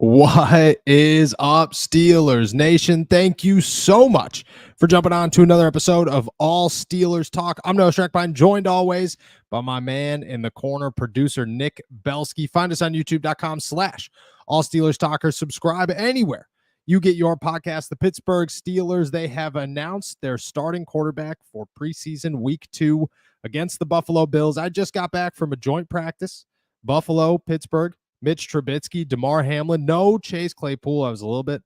What is up, Steelers Nation? Thank you so much for jumping on to another episode of All Steelers Talk. I'm Noah Schreckbein, joined always by my man in the corner, producer Nick Belsky. Find us on youtube.com/All Steelers Talkers. Subscribe anywhere you get your podcast. The Pittsburgh Steelers, they have announced their starting quarterback for preseason week 2 against the Buffalo Bills. I just got back from a joint practice, Buffalo, Pittsburgh. Mitch Trubisky, DeMar Hamlin, no Chase Claypool. I was a little bit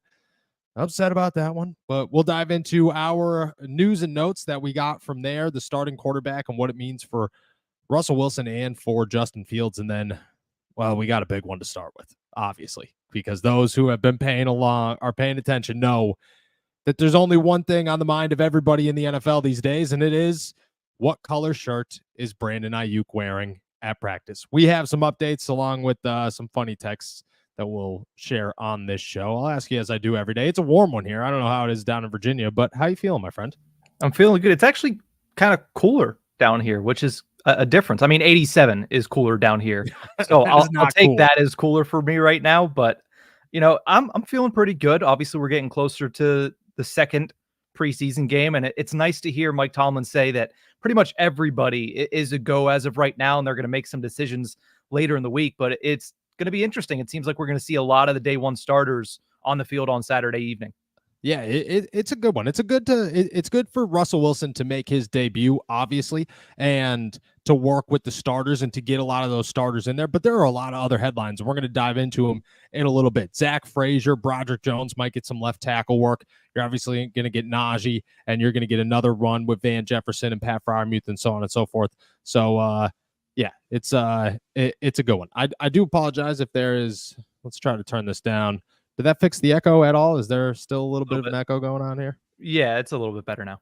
upset about that one, but we'll dive into our news and notes that we got from there, the starting quarterback and what it means for Russell Wilson and for Justin Fields. And then, well, we got a big one to start with, obviously, because those who have been paying attention know that there's only one thing on the mind of everybody in the NFL these days, and it is what color shirt is Brandon Aiyuk wearing at practice. We have some updates along with some funny texts that we'll share on this show. I'll ask you as I do every day. It's a warm one here. I don't know how it is down in Virginia, but how you feeling, my friend? I'm feeling good. It's actually kind of cooler down here, which is a difference. I mean, 87 is cooler down here. So I'll take cool. That as cooler for me right now. But, you know, I'm feeling pretty good. Obviously, we're getting closer to the second preseason game, and it's nice to hear Mike Tomlin say that pretty much everybody is a go as of right now, and they're going to make some decisions later in the week, but it's going to be interesting. It seems like we're going to see a lot of the day one starters on the field on Saturday evening. Yeah, it's a good one. It's good for Russell Wilson to make his debut, obviously, and to work with the starters and to get a lot of those starters in there. But there are a lot of other headlines, and we're going to dive into them in a little bit. Zach Frazier, Broderick Jones might get some left tackle work. You're obviously going to get Najee, and you're going to get another run with Van Jefferson and Pat Freiermuth and so on and so forth. So, yeah, it's a good one. I do apologize if there is. Let's try to turn this down. Did that fix the echo at all? Is there still a little bit of an echo going on here? Yeah, it's a little bit better now.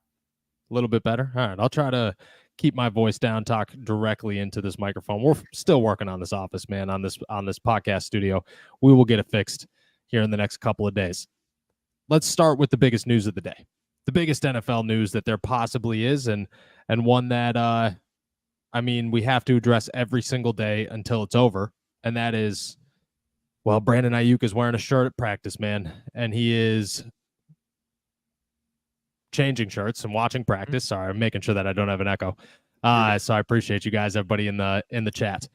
A little bit better? All right, I'll try to keep my voice down, talk directly into this microphone. We're still working on this office, man, on this podcast studio. We will get it fixed here in the next couple of days. Let's start with the biggest news of the day. The biggest NFL news that there possibly is, and one that, I mean, we have to address every single day until it's over, and that is, well, Brandon Aiyuk is wearing a shirt at practice, man, and he is changing shirts and watching practice. Sorry, I'm making sure that I don't have an echo. So I appreciate you guys, everybody in the chat.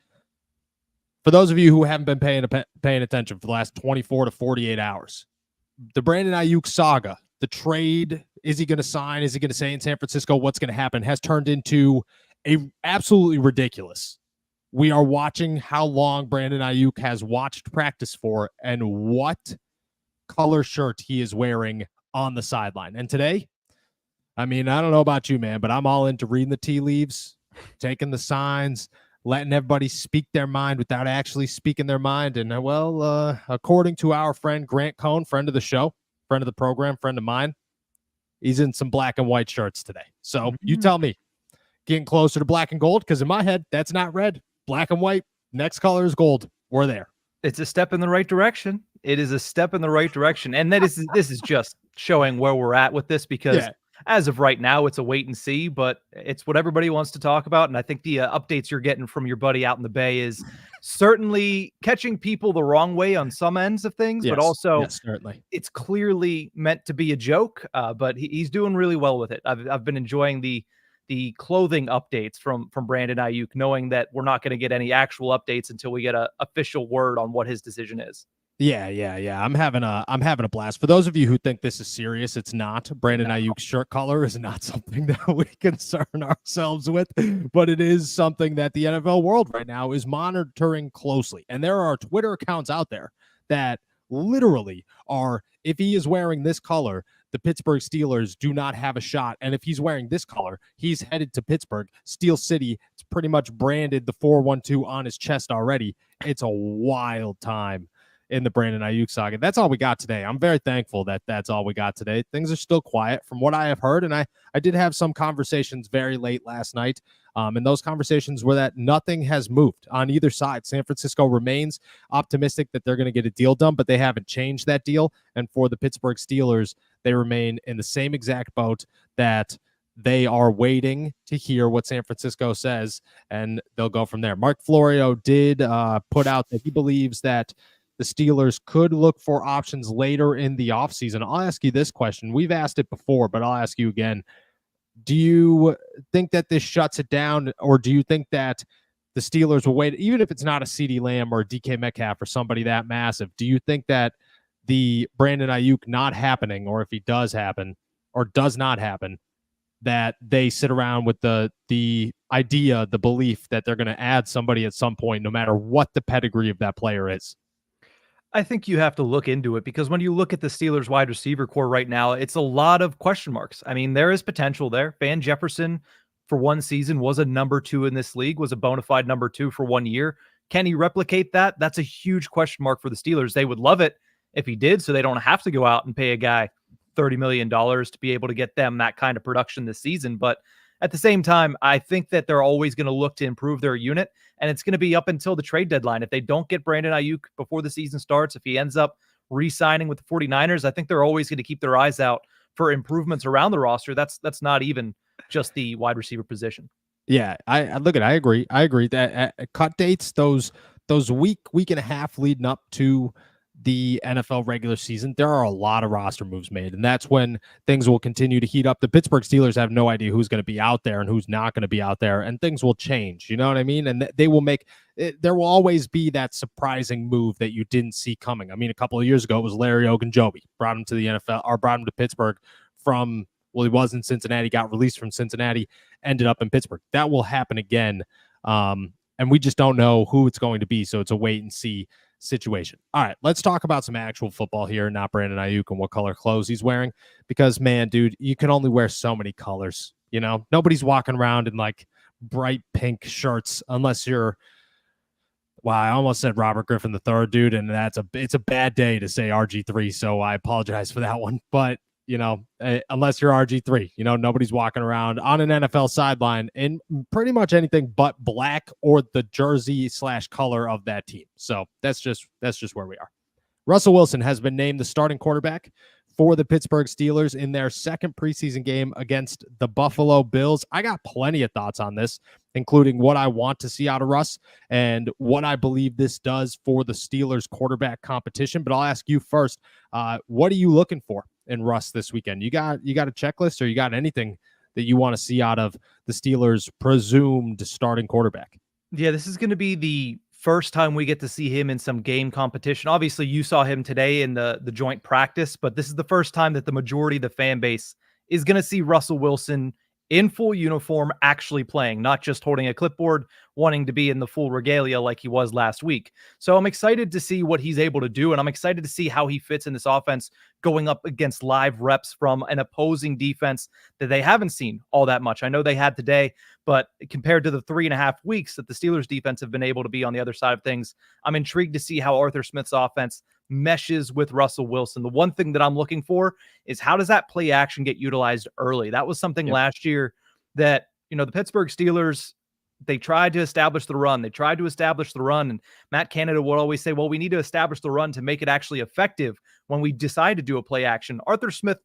For those of you who haven't been paying attention for the last 24 to 48 hours, the Brandon Aiyuk saga, the trade, is he going to sign? Is he going to stay in San Francisco? What's going to happen? Has turned into a absolutely ridiculous. We are watching how long Brandon Aiyuk has watched practice for and what color shirt he is wearing on the sideline. And today, I mean, I don't know about you, man, but I'm all into reading the tea leaves, taking the signs, letting everybody speak their mind without actually speaking their mind. And, well, according to our friend Grant Cohn, friend of the show, friend of the program, friend of mine, he's in some black and white shirts today. So you tell me, getting closer to black and gold? Because in my head, that's not red. Black and white, next color is gold. We're there. It's a step in the right direction. It is a step in the right direction. And this is just showing where we're at with this, because as of right now, it's a wait and see, but it's what everybody wants to talk about. And I think the updates you're getting from your buddy out in the Bay is certainly catching people the wrong way on some ends of things, but also certainly it's clearly meant to be a joke, but he's doing really well with it. I've been enjoying the clothing updates from Brandon Aiyuk, knowing that we're not going to get any actual updates until we get an official word on what his decision is. Yeah. I'm having a blast. For those of you who think this is serious, it's not. Brandon Aiyuk's shirt color is not something that we concern ourselves with, but it is something that the NFL world right now is monitoring closely. And there are Twitter accounts out there that literally are, if he is wearing this color, the Pittsburgh Steelers do not have a shot. And if he's wearing this color, he's headed to Pittsburgh. Steel City, it's pretty much branded the 412 on his chest already. It's a wild time in the Brandon Aiyuk saga. That's all we got today. I'm very thankful that that's all we got today. Things are still quiet from what I have heard. And I did have some conversations very late last night. And those conversations were that nothing has moved on either side. San Francisco remains optimistic that they're going to get a deal done, but they haven't changed that deal. And for the Pittsburgh Steelers, they remain in the same exact boat that they are waiting to hear what San Francisco says, and they'll go from there. Mark Florio did put out that he believes that the Steelers could look for options later in the offseason. I'll ask you this question. We've asked it before, but I'll ask you again. Do you think that this shuts it down, or do you think that the Steelers will wait, even if it's not a CeeDee Lamb or a DK Metcalf or somebody that massive? Do you think that the Brandon Aiyuk not happening, or if he does happen or does not happen, that they sit around with the idea, the belief that they're going to add somebody at some point, no matter what the pedigree of that player is? I think you have to look into it because when you look at the Steelers wide receiver core right now, it's a lot of question marks. I mean, there is potential there. Van Jefferson for one season was a number 2 in this league, was a bona fide number 2 for 1 year. Can he replicate that? That's a huge question mark for the Steelers. They would love it if he did, so they don't have to go out and pay a guy $30 million to be able to get them that kind of production this season. But at the same time, I think that they're always going to look to improve their unit, and it's going to be up until the trade deadline. If they don't get Brandon Aiyuk before the season starts, if he ends up re-signing with the 49ers, I think they're always going to keep their eyes out for improvements around the roster. That's not even just the wide receiver position. Yeah, I agree. I agree that at cut dates, those week and a half leading up to the NFL regular season, there are a lot of roster moves made, and that's when things will continue to heat up. The Pittsburgh Steelers have no idea who's going to be out there and who's not going to be out there, and things will change. You know what I mean? And they will make it, there will always be that surprising move that you didn't see coming. I mean, a couple of years ago, it was Larry Ogunjobi brought him to the NFL, or brought him to Pittsburgh from, well, he was in Cincinnati, got released from Cincinnati, ended up in Pittsburgh. That will happen again. And we just don't know who it's going to be. So it's a wait and see situation. All right, let's talk about some actual football here, not Brandon Aiyuk and what color clothes he's wearing, because, man, dude, you can only wear so many colors. You know, nobody's walking around in like bright pink shirts unless you're, wow, I almost said Robert Griffin III, dude, and it's a bad day to say RG3, so I apologize for that one. But you know, unless you're RG3, you know, nobody's walking around on an NFL sideline in pretty much anything but black or the jersey / color of that team. So that's just where we are. Russell Wilson has been named the starting quarterback for the Pittsburgh Steelers in their second preseason game against the Buffalo Bills. I got plenty of thoughts on this, including what I want to see out of Russ and what I believe this does for the Steelers quarterback competition. But I'll ask you first, what are you looking for in Russ this weekend? You got a checklist, or you got anything that you want to see out of the Steelers' presumed starting quarterback? Yeah, this is going to be the first time we get to see him in some game competition. Obviously, you saw him today in the joint practice, but this is the first time that the majority of the fan base is going to see Russell Wilson in full uniform actually playing, not just holding a clipboard, wanting to be in the full regalia like he was last week. So I'm excited to see what he's able to do, and I'm excited to see how he fits in this offense going up against live reps from an opposing defense that they haven't seen all that much. I know they had today, but compared to the 3.5 weeks that the Steelers defense have been able to be on the other side of things, I'm intrigued to see how Arthur Smith's offense meshes with Russell Wilson. The one thing that I'm looking for is, how does that play action get utilized early? That was something last year that, you know, the Pittsburgh Steelers, they tried to establish the run. And Matt Canada would always say, well, we need to establish the run to make it actually effective when we decide to do a play action. Arthur Smith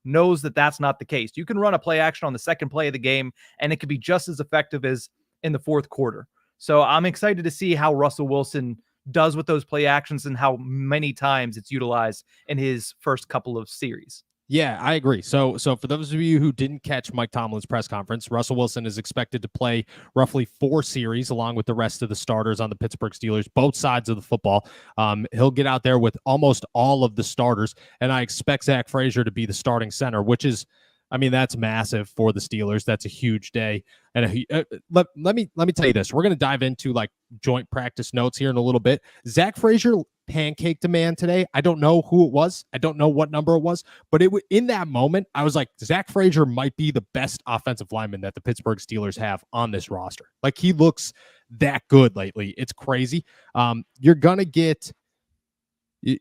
knows that that's not the case. You can run a play action on the second play of the game, and it could be just as effective as in the fourth quarter. So I'm excited to see how Russell Wilson does with those play actions and how many times it's utilized in his first couple of series. Yeah, I agree. So for those of you who didn't catch Mike Tomlin's press conference, Russell Wilson is expected to play roughly 4 series along with the rest of the starters on the Pittsburgh Steelers, both sides of the football. He'll get out there with almost all of the starters, and I expect Zach Frazier to be the starting center, which is, I mean, that's massive for the Steelers. That's a huge day. And let me tell you this. We're going to dive into like joint practice notes here in a little bit. Zach Frazier pancaked a man today. I don't know who it was. I don't know what number it was, but in that moment, I was like, Zach Frazier might be the best offensive lineman that the Pittsburgh Steelers have on this roster. Like, he looks that good lately. It's crazy. You're gonna get the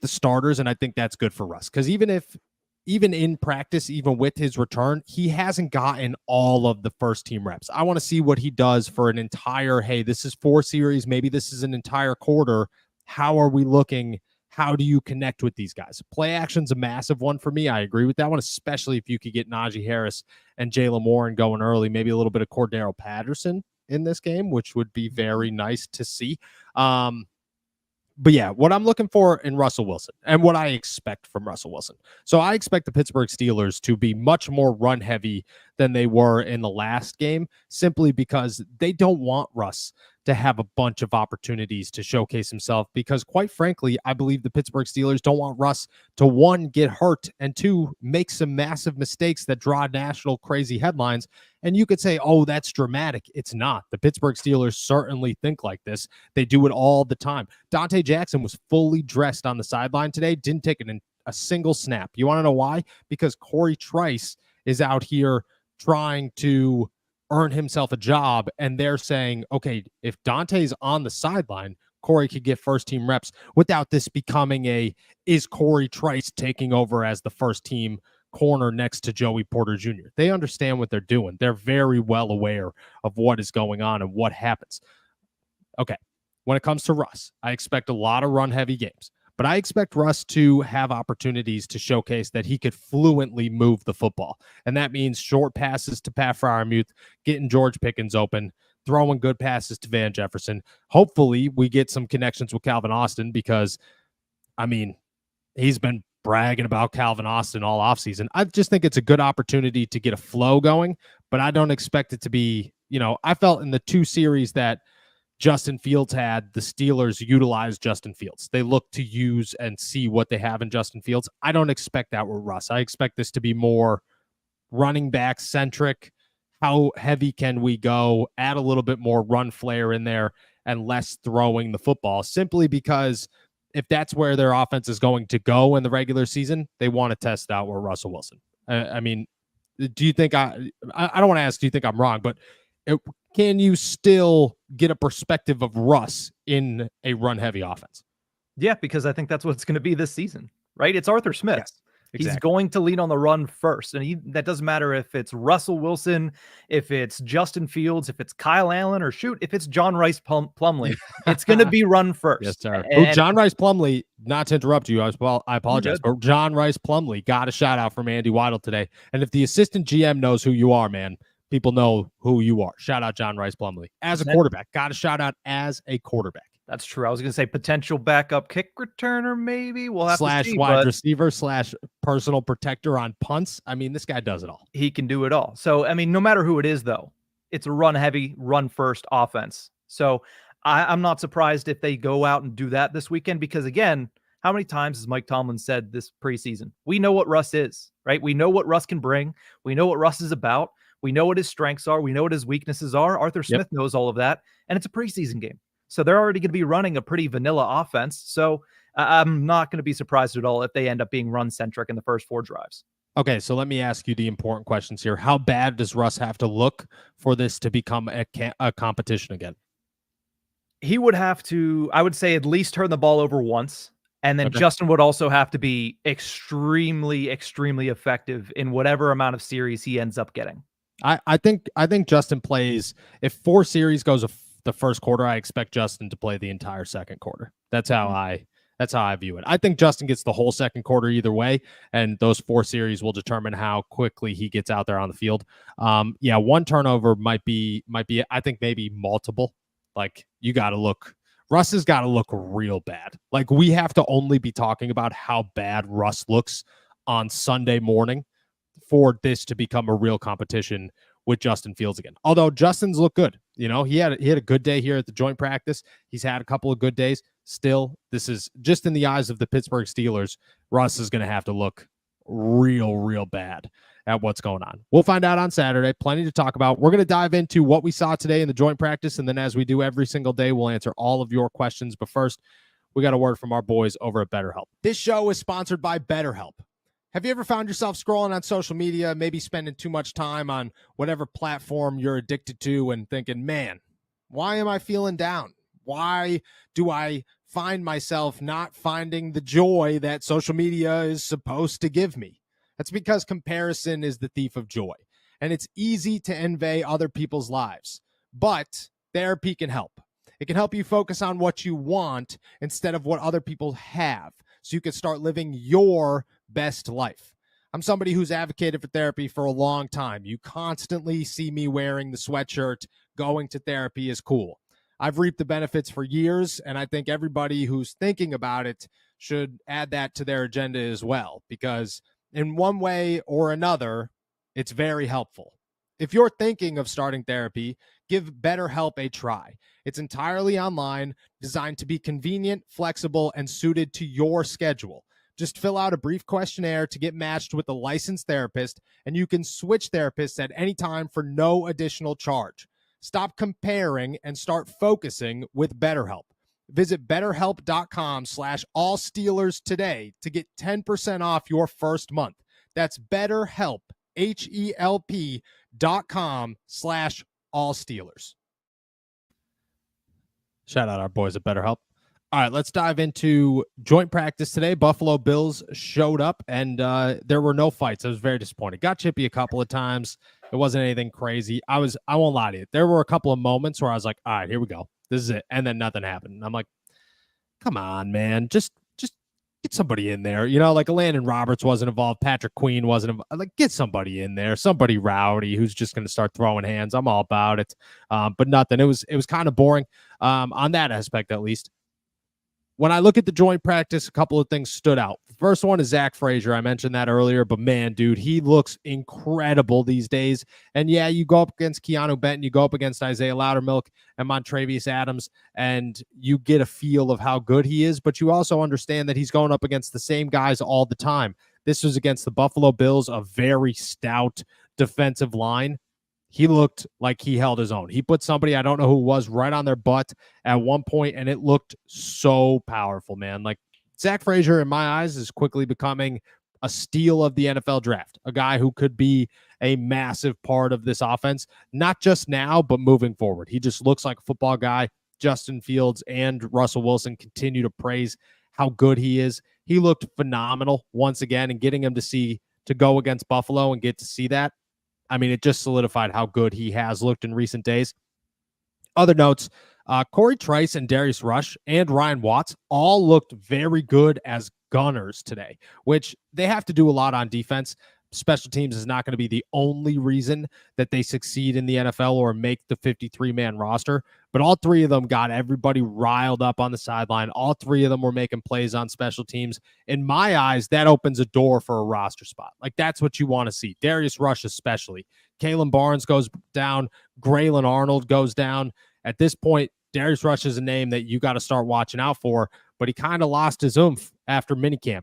starters, and I think that's good for Russ, because even in practice, even with his return, he hasn't gotten all of the first team reps. I want to see what he does for an entire, hey, this is 4 series, maybe this is an entire quarter. How are we looking? How do you connect with these guys? Play action's a massive one for me. I agree with that one, especially if you could get Najee Harris and Jaylen Warren going early, maybe a little bit of Cordero Patterson in this game, which would be very nice to see. yeah, what I'm looking for in Russell Wilson and what I expect from Russell Wilson. So I expect the Pittsburgh Steelers to be much more run heavy than they were in the last game, simply because they don't want Russ to have a bunch of opportunities to showcase himself, because quite frankly, I believe the Pittsburgh Steelers don't want Russ to, one, get hurt, and two, make some massive mistakes that draw national crazy headlines. And you could say, oh, that's dramatic. It's not. The Pittsburgh Steelers certainly think like this. They do it all the time. Dante Jackson was fully dressed on the sideline today, didn't take a single snap. You want to know why? Because Corey Trice is out here trying to earn himself a job, and they're saying, okay, if Dante's on the sideline, Corey could get first team reps without this becoming is Corey Trice taking over as the first team corner next to Joey Porter Jr. They understand what they're doing. They're very well aware of what is going on and what happens. Okay, when it comes to Russ, I expect a lot of run heavy games. But I expect Russ to have opportunities to showcase that he could fluently move the football. And that means short passes to Pat Freiermuth, getting George Pickens open, throwing good passes to Van Jefferson. Hopefully we get some connections with Calvin Austin, because, I mean, he's been bragging about Calvin Austin all offseason. I just think it's a good opportunity to get a flow going, but I don't expect it to be, I felt in the 2 series that Justin Fields had, the Steelers utilized Justin Fields. They look to use and see what they have in Justin Fields. I don't expect that with Russ. I expect this to be more running back centric. How heavy can we go? Add a little bit more run flair in there and less throwing the football, simply because if that's where their offense is going to go in the regular season, they want to test out with Russell Wilson. I mean, do you think I don't want to ask, do you think I'm wrong, but can you still get a perspective of Russ in a run-heavy offense? Yeah, because I think that's what it's going to be this season, right? It's Arthur Smith. Yes, exactly. He's going to lean on the run first. And that doesn't matter if it's Russell Wilson, if it's Justin Fields, if it's Kyle Allen, or if it's John Rice Plumlee. It's going to be run first. Yes, sir. John Rice Plumlee, not to interrupt you, I apologize, but John Rice Plumlee got a shout out from Andy Weidel today. And if the assistant GM knows who you are, man, people know who you are. Shout out John Rice Plumlee. As a quarterback. Got a shout out as a quarterback. That's true. I was going to say potential backup kick returner, maybe. We'll have to see. Wide receiver / personal protector on punts. I mean, this guy does it all. He can do it all. So, I mean, no matter who it is, though, it's a run-heavy, run-first offense. So I'm not surprised if they go out and do that this weekend, because, again, how many times has Mike Tomlin said this preseason? We know what Russ is, right? We know what Russ can bring. We know what Russ is about. We know what his strengths are. We know what his weaknesses are. Arthur Smith knows all of that, and it's a preseason game. So they're already going to be running a pretty vanilla offense. So I'm not going to be surprised at all if they end up being run-centric in the first 4 drives. Okay, so let me ask you the important questions here. How bad does Russ have to look for this to become a competition again? He would have to, I would say, at least turn the ball over once. And then Justin would also have to be extremely, extremely effective in whatever amount of series he ends up getting. I think Justin plays, if 4 series goes the first quarter, I expect Justin to play the entire second quarter. That's how I view it. I think Justin gets the whole second quarter either way, and those 4 series will determine how quickly he gets out there on the field. 1 turnover might be I think maybe multiple. Like, Russ has got to look real bad. Like, we have to only be talking about how bad Russ looks on Sunday morning for this to become a real competition with Justin Fields again. Although Justin's looked good. He had a good day here at the joint practice. He's had a couple of good days. Still, this is just in the eyes of the Pittsburgh Steelers. Russ is going to have to look real, real bad at what's going on. We'll find out on Saturday. Plenty to talk about. We're going to dive into what we saw today in the joint practice, and then as we do every single day, we'll answer all of your questions. But first, we got a word from our boys over at BetterHelp. This show is sponsored by BetterHelp. Have you ever found yourself scrolling on social media, maybe spending too much time on whatever platform you're addicted to and thinking, man, why am I feeling down? Why do I find myself not finding the joy that social media is supposed to give me? That's because comparison is the thief of joy, and it's easy to envy other people's lives, but therapy can help. It can help you focus on what you want instead of what other people have, so you can start living your best life. I'm somebody who's advocated for therapy for a long time. You constantly see me wearing the sweatshirt, going to therapy is cool. I've reaped the benefits for years, and I think everybody who's thinking about it should add that to their agenda as well, because in one way or another, it's very helpful. If you're thinking of starting therapy, give BetterHelp a try. It's entirely online, designed to be convenient, flexible, and suited to your schedule. Just fill out a brief questionnaire to get matched with a licensed therapist, and you can switch therapists at any time for no additional charge. Stop comparing and start focusing with BetterHelp. Visit betterhelp.com/allsteelers today to get 10% off your first month. That's BetterHelp, HELP.com/allsteelers. Shout out our boys at BetterHelp. All right, let's dive into joint practice today. Buffalo Bills showed up, and there were no fights. I was very disappointed. Got chippy a couple of times. It wasn't anything crazy. I won't lie to you. There were a couple of moments where I was like, all right, here we go. This is it. And then nothing happened. And I'm like, come on, man. Just get somebody in there. You know, like Landon Roberts wasn't involved. Patrick Queen wasn't involved. Like, get somebody in there. Somebody rowdy who's just going to start throwing hands. I'm all about it. But nothing. It was kind of boring on that aspect, at least. When I look at the joint practice, a couple of things stood out. The first one is Zach Frazier. I mentioned that earlier, but man, dude, he looks incredible these days. And yeah, you go up against Keanu Benton, you go up against Isaiah Loudermilk and Montravius Adams, and you get a feel of how good he is, but you also understand that he's going up against the same guys all the time. This was against the Buffalo Bills, a very stout defensive line. He looked like he held his own. He put somebody, I don't know who it was, right on their butt at one point, and it looked so powerful, man. Like, Zach Frazier, in my eyes, is quickly becoming a steal of the NFL draft, a guy who could be a massive part of this offense, not just now, but moving forward. He just looks like a football guy. Justin Fields and Russell Wilson continue to praise how good he is. He looked phenomenal once again, and getting him to go against Buffalo and get to see that, I mean, it just solidified how good he has looked in recent days. Other notes, Corey Trice and Darius Rush and Ryan Watts all looked very good as gunners today, which they have to do a lot on defense. Special teams is not going to be the only reason that they succeed in the NFL or make the 53-man roster, but all three of them got everybody riled up on the sideline. All three of them were making plays on special teams. In my eyes, that opens a door for a roster spot. Like, that's what you want to see. Darius Rush especially. Kalen Barnes goes down. Graylin Arnold goes down. At this point, Darius Rush is a name that you got to start watching out for, but he kind of lost his oomph after minicamp.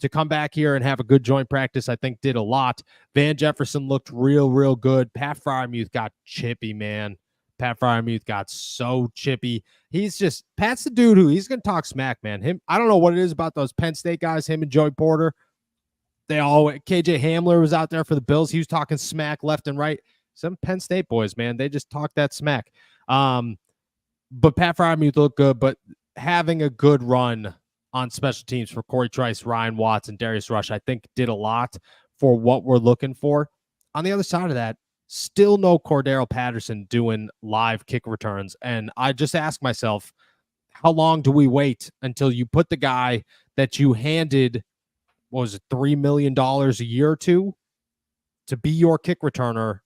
To come back here and have a good joint practice, I think did a lot. Van Jefferson looked real good. Pat Freiermuth got chippy, man. Pat Freiermuth got so chippy. Pat's the dude who he's going to talk smack, man. I don't know what it is about those Penn State guys, him and Joey Porter. KJ Hamler was out there for the Bills. He was talking smack left and right. Some Penn State boys, man, they just talk that smack. But Pat Freiermuth looked good, but having a good run on special teams for Corey Trice, Ryan Watts, and Darius Rush, I think did a lot for what we're looking for. On the other side of that, still no Cordero Patterson doing live kick returns. And I just ask myself, how long do we wait until you put the guy that you handed, what was it, $3 million a year to be your kick returner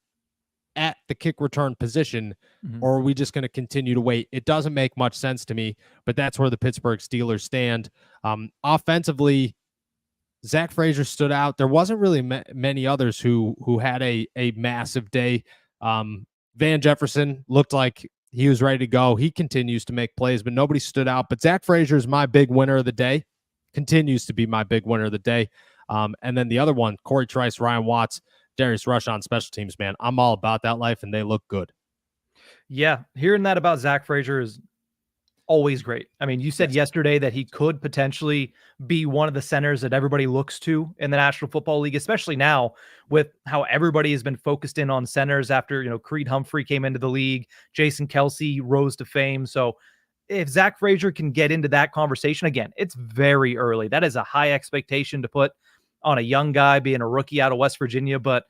at the kick return position, or are we just going to continue to wait? It doesn't make much sense to me, but that's where the Pittsburgh Steelers stand. Offensively, Zach Frazier stood out. There wasn't really many others who had a massive day. Van Jefferson looked like he was ready to go. He continues to make plays, but nobody stood out. But Zach Frazier is my big winner of the day, continues to be my big winner of the day. And then the other one, Corey Trice, Ryan Watts, Darius Rush on special teams, man. I'm all about that life, and they look good. Yeah, hearing that about Zach Frazier is always great. I mean, you said yesterday that he could potentially be one of the centers that everybody looks to in the National Football League, especially now with how everybody has been focused in on centers after, Creed Humphrey came into the league, Jason Kelsey rose to fame. So if Zach Frazier can get into that conversation, again, it's very early. That is a high expectation to put on a young guy being a rookie out of West Virginia. But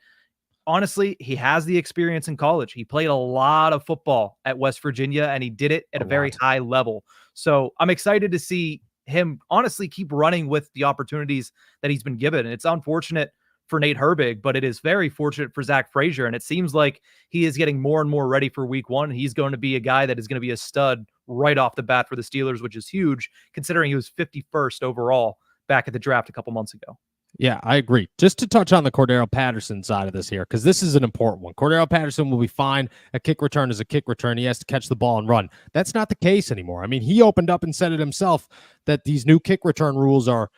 honestly, he has the experience in college. He played a lot of football at West Virginia, and he did it at a very high level. So I'm excited to see him honestly keep running with the opportunities that he's been given. And it's unfortunate for Nate Herbig, but it is very fortunate for Zach Frazier. And it seems like he is getting more and more ready for week one. He's going to be a guy that is going to be a stud right off the bat for the Steelers, which is huge considering he was 51st overall back at the draft a couple months ago. Yeah, I agree. Just to touch on the Cordero Patterson side of this here, because this is an important one. Cordero Patterson will be fine. A kick return is a kick return. He has to catch the ball and run. That's not the case anymore. I mean, he opened up and said it himself that these new kick return rules are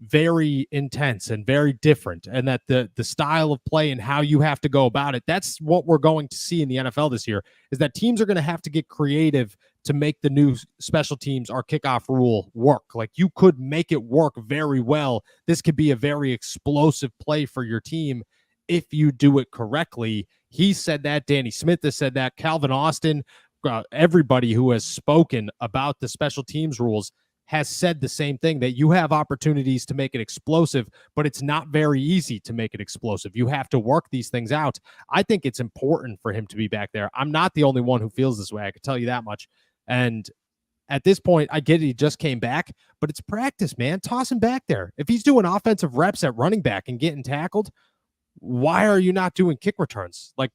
very intense and very different, and that the style of play and how you have to go about it, that's what we're going to see in the NFL this year, is that teams are going to have to get creative to make the new special teams or kickoff rule work. Like, you could make it work very well. This could be a very explosive play for your team if you do it correctly. He said that. Danny Smith has said that. Calvin Austin, everybody who has spoken about the special teams rules has said the same thing, that you have opportunities to make it explosive, but it's not very easy to make it explosive. You have to work these things out. I think it's important for him to be back there. I'm not the only one who feels this way. I can tell you that much. And at this point, I get it. He just came back, but it's practice, man. Toss him back there. If he's doing offensive reps at running back and getting tackled, why are you not doing kick returns? Like,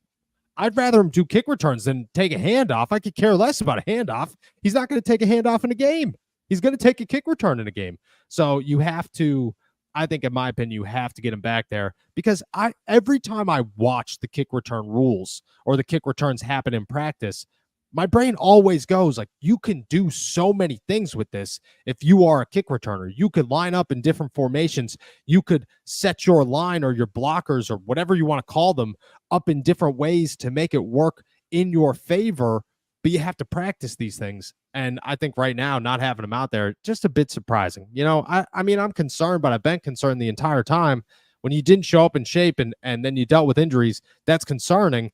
I'd rather him do kick returns than take a handoff. I could care less about a handoff. He's not going to take a handoff in a game. He's going to take a kick return in a game. So you have to, I think, in my opinion, you have to get him back there, because every time I watch the kick return rules or the kick returns happen in practice, my brain always goes like, you can do so many things with this. If you are a kick returner, you could line up in different formations. You could set your line or your blockers or whatever you want to call them up in different ways to make it work in your favor. But you have to practice these things. And I think right now, not having him out there, just a bit surprising. You know, I mean, I'm concerned, but I've been concerned the entire time. When you didn't show up in shape and then you dealt with injuries, that's concerning.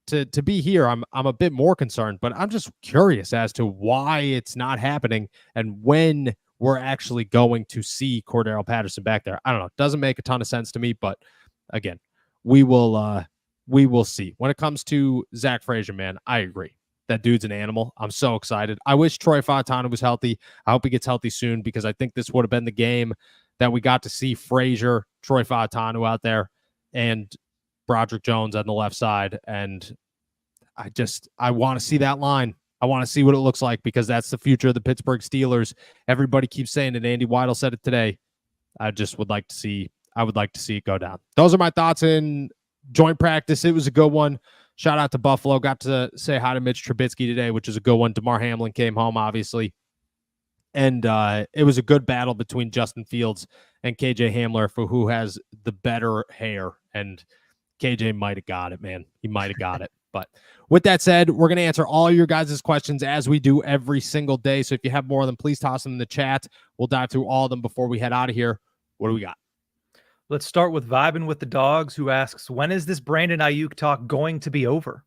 To be here, I'm a bit more concerned, but I'm just curious as to why it's not happening and when we're actually going to see Cordero Patterson back there. I don't know. It doesn't make a ton of sense to me, but again, we will see. When it comes to Zach Frazier, man, I agree. That dude's an animal. I'm so excited. I wish Troy Fautanu was healthy. I hope he gets healthy soon, because I think this would have been the game that we got to see Frazier, Troy Fautanu out there, and Broderick Jones on the left side. And I want to see that line. I want to see what it looks like, because that's the future of the Pittsburgh Steelers. Everybody keeps saying it. Andy Weidel said it today. I would like to see it go down. Those are my thoughts in joint practice. It was a good one. Shout out to Buffalo. Got to say hi to Mitch Trubisky today, which is a good one. DeMar Hamlin came home, obviously. And it was a good battle between Justin Fields and KJ Hamler for who has the better hair. And KJ might have got it, man. He might have got it. But with that said, we're going to answer all your guys' questions as we do every single day. So if you have more of them, please toss them in the chat. We'll dive through all of them before we head out of here. What do we got? Let's start with Vibin' with the Dogs, who asks, when is this Brandon Aiyuk talk going to be over?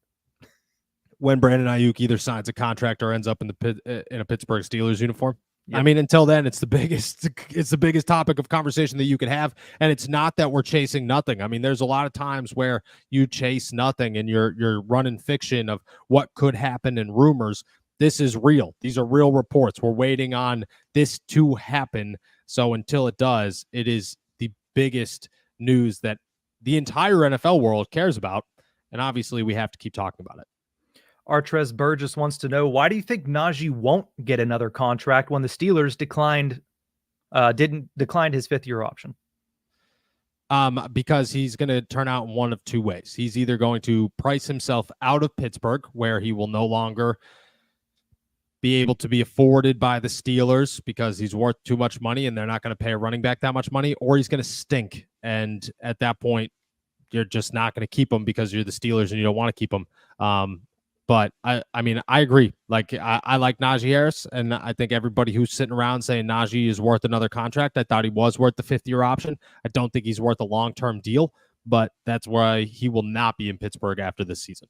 When Brandon Aiyuk either signs a contract or ends up in a Pittsburgh Steelers uniform. Yep. I mean, until then, it's the biggest topic of conversation that you could have. And it's not that we're chasing nothing. I mean, there's a lot of times where you chase nothing and you're running fiction of what could happen and rumors. This is real. These are real reports. We're waiting on this to happen. So until it does, it is the biggest news that the entire NFL world cares about. And obviously we have to keep talking about it. Artrez Burgess wants to know, why do you think Najee won't get another contract when the Steelers declined his fifth-year option? Because he's going to turn out in one of two ways. He's either going to price himself out of Pittsburgh, where he will no longer be able to be afforded by the Steelers because he's worth too much money and they're not going to pay a running back that much money, or he's going to stink. And at that point, you're just not going to keep him because you're the Steelers and you don't want to keep him. But I mean, I agree. Like, I like Najee Harris, and I think everybody who's sitting around saying Najee is worth another contract, I thought he was worth the fifth-year option. I don't think he's worth a long-term deal, but that's why he will not be in Pittsburgh after this season.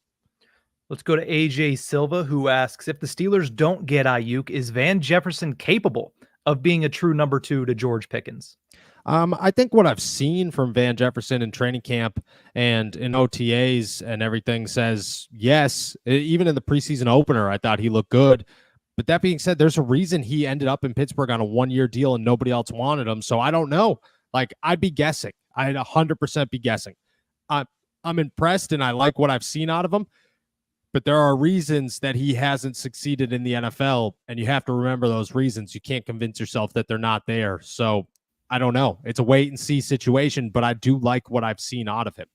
Let's go to AJ Silva, who asks, if the Steelers don't get Aiyuk, is Van Jefferson capable of being a true number two to George Pickens? I think what I've seen from Van Jefferson in training camp and in OTAs and everything says yes. Even in the preseason opener, I thought he looked good. But that being said, there's a reason he ended up in Pittsburgh on a one-year deal and nobody else wanted him. So I don't know. Like, I'd be guessing. I'd 100% be guessing. I'm impressed and I like what I've seen out of him, but there are reasons that he hasn't succeeded in the NFL, and you have to remember those reasons. You can't convince yourself that they're not there. So I don't know. It's a wait and see situation, but I do like what I've seen out of him.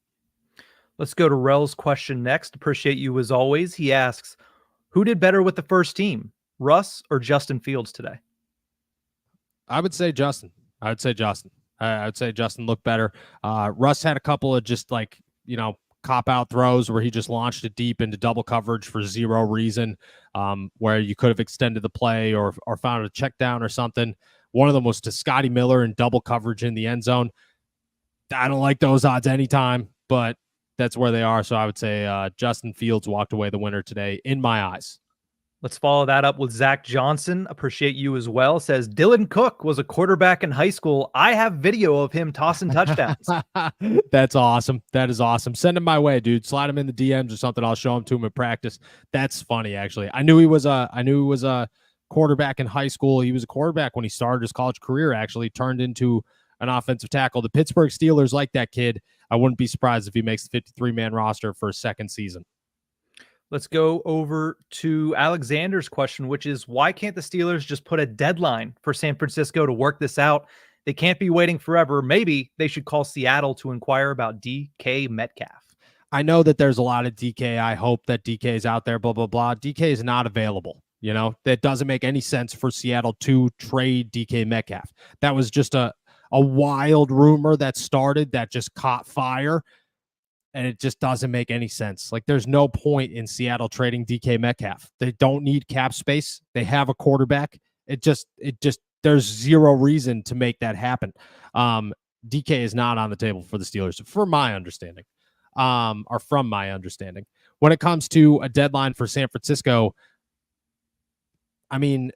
Let's go to Rel's question next. Appreciate you as always. He asks, who did better with the first team, Russ or Justin Fields today? I would say Justin. I would say Justin looked better. Russ had a couple of just like, cop out throws where he just launched it deep into double coverage for zero reason, where you could have extended the play or found a check down or something. One of them was to Scotty Miller in double coverage in the end zone. I don't like those odds anytime, but that's where they are. So I would say Justin Fields walked away the winner today in my eyes. Let's follow that up with Zach Johnson. Appreciate you as well. Says Dylan Cook was a quarterback in high school. I have video of him tossing touchdowns. That's awesome. That is awesome. Send him my way, dude. Slide him in the DMs or something. I'll show him to him in practice. That's funny, actually. I knew he was a quarterback in high school. He was a quarterback when he started his college career, actually turned into an offensive tackle. The Pittsburgh Steelers like that kid. I wouldn't be surprised if he makes the 53-man roster for a second season. Let's go over to Alexander's question, which is, why can't the Steelers just put a deadline for San Francisco to work this out? They can't be waiting forever. Maybe they should call Seattle to inquire about DK Metcalf. I know that there's a lot of DK. I hope that DK is out there, blah, blah, blah. DK is not available. That doesn't make any sense for Seattle to trade DK Metcalf. That was just a wild rumor that started that just caught fire, and it just doesn't make any sense. Like, there's no point in Seattle trading DK Metcalf. They don't need cap space. They have a quarterback. There's zero reason to make that happen. DK is not on the table for the Steelers, from my understanding. When it comes to a deadline for San Francisco, I mean,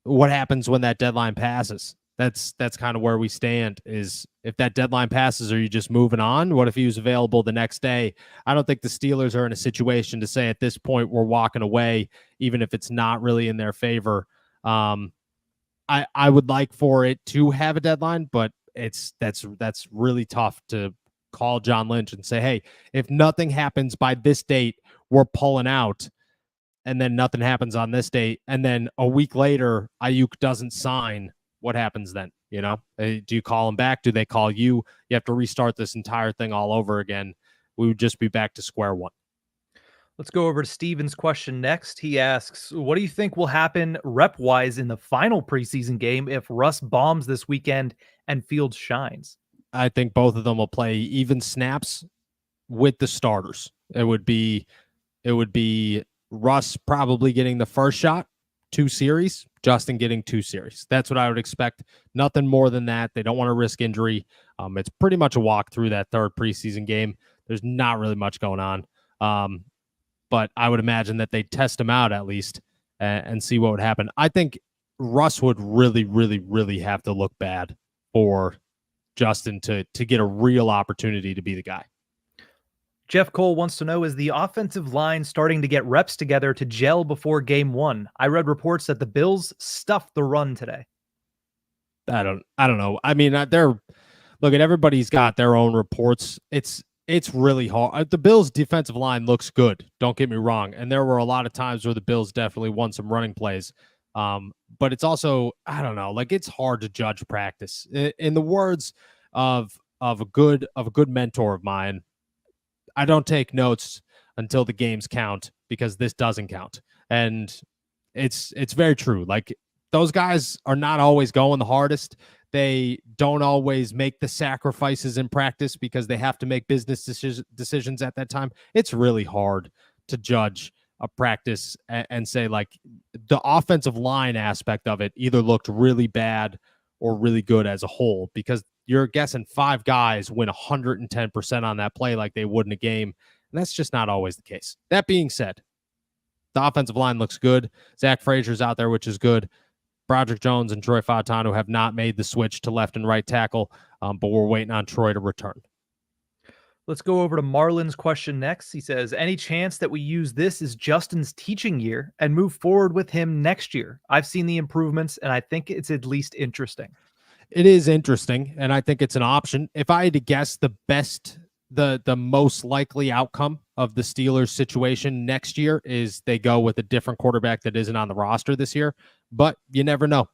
what happens when that deadline passes? That's kind of where we stand. Is if that deadline passes, are you just moving on? What if he was available the next day? I don't think the Steelers are in a situation to say at this point we're walking away, even if it's not really in their favor. I would like for it to have a deadline, but that's really tough to call John Lynch and say, hey, if nothing happens by this date, we're pulling out. And then nothing happens on this date. And then a week later, Aiyuk doesn't sign. What happens then? Do you call him back? Do they call you? You have to restart this entire thing all over again. We would just be back to square one. Let's go over to Steven's question next. He asks, what do you think will happen rep-wise in the final preseason game if Russ bombs this weekend and Fields shines? I think both of them will play even snaps with the starters. It would be Russ probably getting the first shot, 2 series, Justin getting 2 series. That's what I would expect. Nothing more than that. They don't want to risk injury. It's pretty much a walk through that third preseason game. There's not really much going on. But I would imagine that they test him out at least and see what would happen. I think Russ would really, really, really have to look bad for Justin to get a real opportunity to be the guy. Jeff Cole wants to know, is the offensive line starting to get reps together to gel before game 1? I read reports that the Bills stuffed the run today. I don't know. I mean, everybody's got their own reports. It's really hard. The Bills' defensive line looks good. Don't get me wrong. And there were a lot of times where the Bills definitely won some running plays. But it's also, I don't know, like, it's hard to judge practice. In the words of a good mentor of mine, I don't take notes until the games count, because this doesn't count. And it's very true. Like, those guys are not always going the hardest. They don't always make the sacrifices in practice because they have to make business decisions at that time. It's really hard to judge a practice and say, like, the offensive line aspect of it either looked really bad or really good as a whole, because you're guessing 5 guys win 110% on that play like they would in a game. And that's just not always the case. That being said, the offensive line looks good. Zach Frazier's out there, which is good. Broderick Jones and Troy Fautanu have not made the switch to left and right tackle, but we're waiting on Troy to return. Let's go over to Marlon's question next. He says, any chance that we use this as Justin's teaching year and move forward with him next year? I've seen the improvements, and I think it's at least interesting. It is interesting, and I think it's an option. If I had to guess, the most likely outcome of the Steelers situation next year is they go with a different quarterback that isn't on the roster this year. But you never know.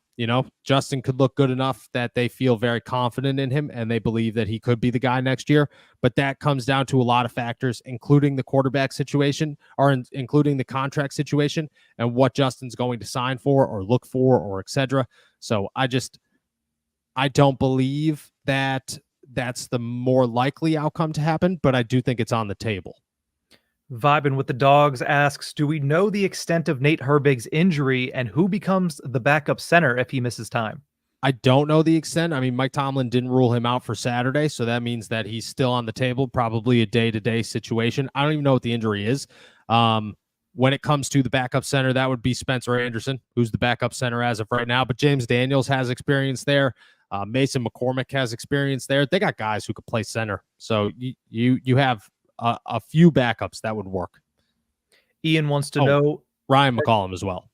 Justin could look good enough that they feel very confident in him and they believe that he could be the guy next year. But that comes down to a lot of factors, including the quarterback situation including the contract situation and what Justin's going to sign for or look for or etc. So I don't believe that that's the more likely outcome to happen, but I do think it's on the table. Vibing with the Dogs asks, do we know the extent of Nate Herbig's injury and who becomes the backup center if he misses time? I don't know the extent. I mean, Mike Tomlin didn't rule him out for Saturday, so that means that he's still on the table, probably a day-to-day situation. I don't even know what the injury is. When it comes to the backup center, that would be Spencer Anderson, who's the backup center as of right now, but James Daniels has experience there. Mason McCormick has experience there. They got guys who could play center. So you have a few backups that would work. Ian wants to know. Ryan McCollum as well.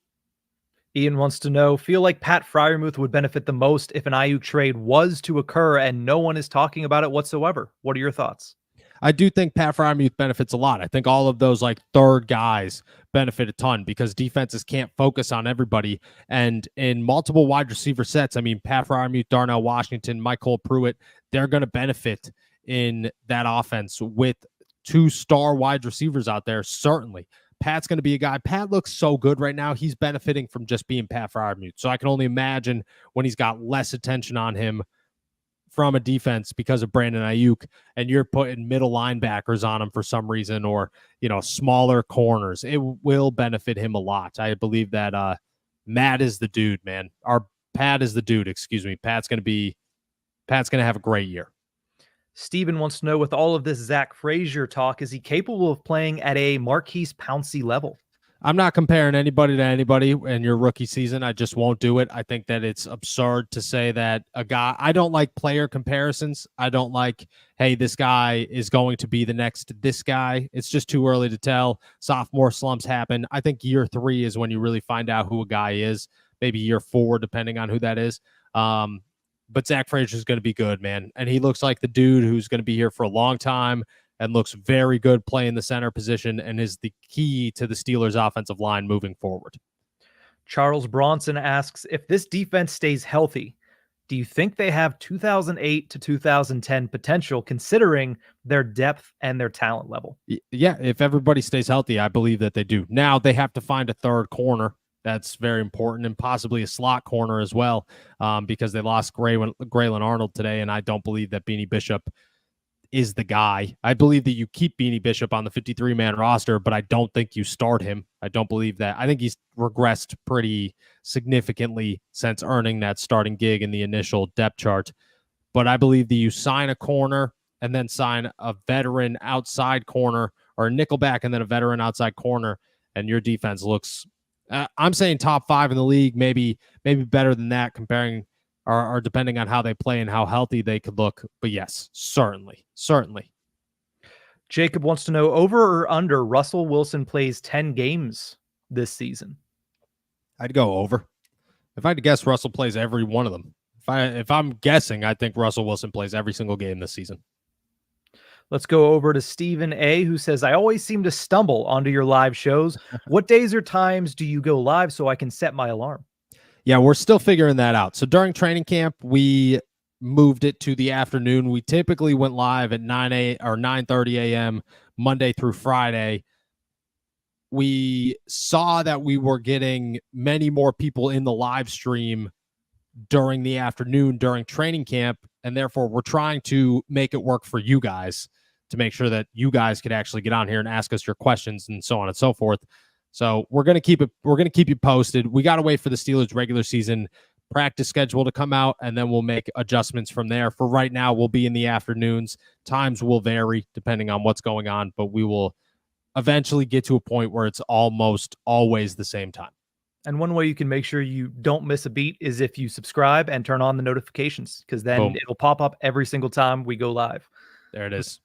Ian wants to know, feel like Pat Freiermuth would benefit the most if an Aiyuk trade was to occur and no one is talking about it whatsoever. What are your thoughts? I do think Pat Freiermuth benefits a lot. I think all of those like third guys benefit a ton because defenses can't focus on everybody. And in multiple wide receiver sets, I mean, Pat Freiermuth, Darnell Washington, Michael Pruitt, they're going to benefit in that offense with 2 star wide receivers out there. Certainly. Pat's going to be a guy. Pat looks so good right now. He's benefiting from just being Pat Freiermuth. So I can only imagine when he's got less attention on him from a defense because of Brandon Aiyuk, and you're putting middle linebackers on him for some reason, or, smaller corners. It will benefit him a lot. I believe that Matt is the dude, man. Pat is the dude, excuse me. Pat's going to have a great year. Steven wants to know, with all of this Zach Frazier talk, is he capable of playing at a Marquise Pouncey level? I'm not comparing anybody to anybody in your rookie season. I just won't do it. I think that it's absurd to say that a guy, I don't like player comparisons. I don't like, hey, this guy is going to be the next this guy. It's just too early to tell. Sophomore slumps happen. I think year 3 is when you really find out who a guy is. Maybe year 4, depending on who that is. But Zach Frazier is going to be good, man. And he looks like the dude who's going to be here for a long time and looks very good playing the center position and is the key to the Steelers' offensive line moving forward. Charles Bronson asks, if this defense stays healthy, do you think they have 2008 to 2010 potential considering their depth and their talent level? Yeah, if everybody stays healthy, I believe that they do. Now they have to find a third corner. That's very important, and possibly a slot corner as well, because they lost Graylin Arnold today, and I don't believe that Beanie Bishop is the guy. I believe that you keep Beanie Bishop on the 53-man roster, but I don't think you start him. I don't believe that. I think he's regressed pretty significantly since earning that starting gig in the initial depth chart. But I believe that you sign a corner and then sign a veteran outside corner, or a nickelback and then a veteran outside corner, and your defense looks... I'm saying top 5 in the league, maybe better than that, comparing or depending on how they play and how healthy they could look. But yes, certainly. Jacob wants to know, over or under, Russell Wilson plays 10 games this season? I'd go over. If I had to guess, Russell plays every one of them. If I'm guessing, I think Russell Wilson plays every single game this season. Let's go over to Stephen A., who says, I always seem to stumble onto your live shows. What days or times do you go live so I can set my alarm? Yeah, we're still figuring that out. So during training camp, we moved it to the afternoon. We typically went live at 9:30 a.m. Monday through Friday. We saw that we were getting many more people in the live stream during the afternoon during training camp, and therefore we're trying to make it work for you guys to make sure that you guys could actually get on here and ask us your questions and so on and so forth. So we're going to keep you posted. We got to wait for the Steelers regular season practice schedule to come out, and then we'll make adjustments from there. For right now, we'll be in the afternoons. Times will vary depending on what's going on, but we will eventually get to a point where it's almost always the same time. And one way you can make sure you don't miss a beat is if you subscribe and turn on the notifications, because then it'll pop up every single time we go live. There it is.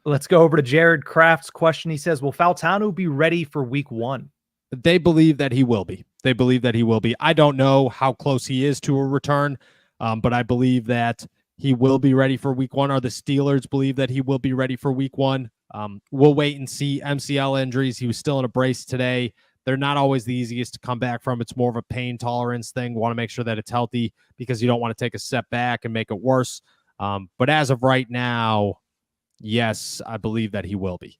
Let's go over to Jared Kraft's question. He says, will Fautanu be ready for week 1? They believe that he will be. I don't know how close he is to a return. But I believe that he will be ready for week one, or the Steelers believe that he will be ready for week one. We'll wait and see. MCL injuries. He was still in a brace today. They're not always the easiest to come back from. It's more of a pain tolerance thing. Want to make sure that it's healthy because you don't want to take a step back and make it worse. But as of right now, yes, I believe that he will be.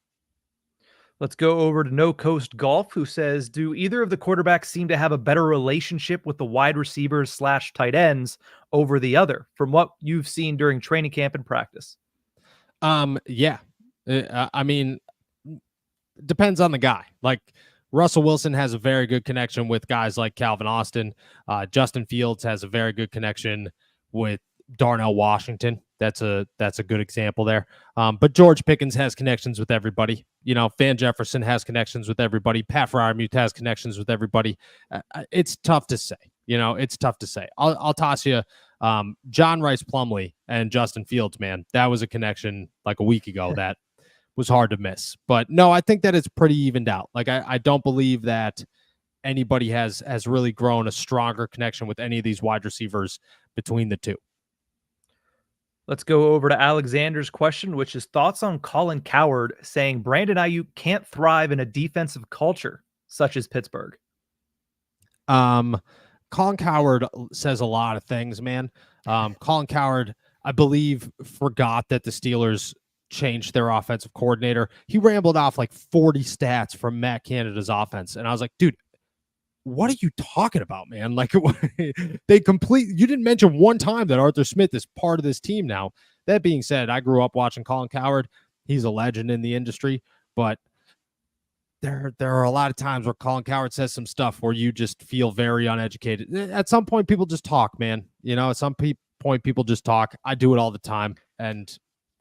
Let's go over to No Coast Golf, who says, do either of the quarterbacks seem to have a better relationship with the wide receivers / tight ends over the other from what you've seen during training camp and practice? Yeah. I mean, depends on the guy. Like Russell Wilson has a very good connection with guys like Calvin Austin. Justin Fields has a very good connection with Darnell Washington. That's a good example there. But George Pickens has connections with everybody. Van Jefferson has connections with everybody. Pat Freiermuth has connections with everybody. It's tough to say. It's tough to say. I'll toss you John Rice Plumlee and Justin Fields, man. That was a connection like a week ago that was hard to miss. But no, I think that it's pretty evened out. Like I don't believe that anybody has really grown a stronger connection with any of these wide receivers between the two. Let's go over to Alexander's question, which is thoughts on Colin Cowherd saying Brandon Aiyuk can't thrive in a defensive culture such as Pittsburgh. Colin Cowherd says a lot of things, man. Colin Cowherd, I believe, forgot that the Steelers changed their offensive coordinator. He rambled off like 40 stats from Matt Canada's offense. And I was like, dude, what are you talking about, man? Like you didn't mention one time that Arthur Smith is part of this team now. That being said, I grew up watching Colin Cowherd. He's a legend in the industry, but there are a lot of times where Colin Cowherd says some stuff where you just feel very uneducated. At some point, people just talk, man. At some point, people just talk. I do it all the time, and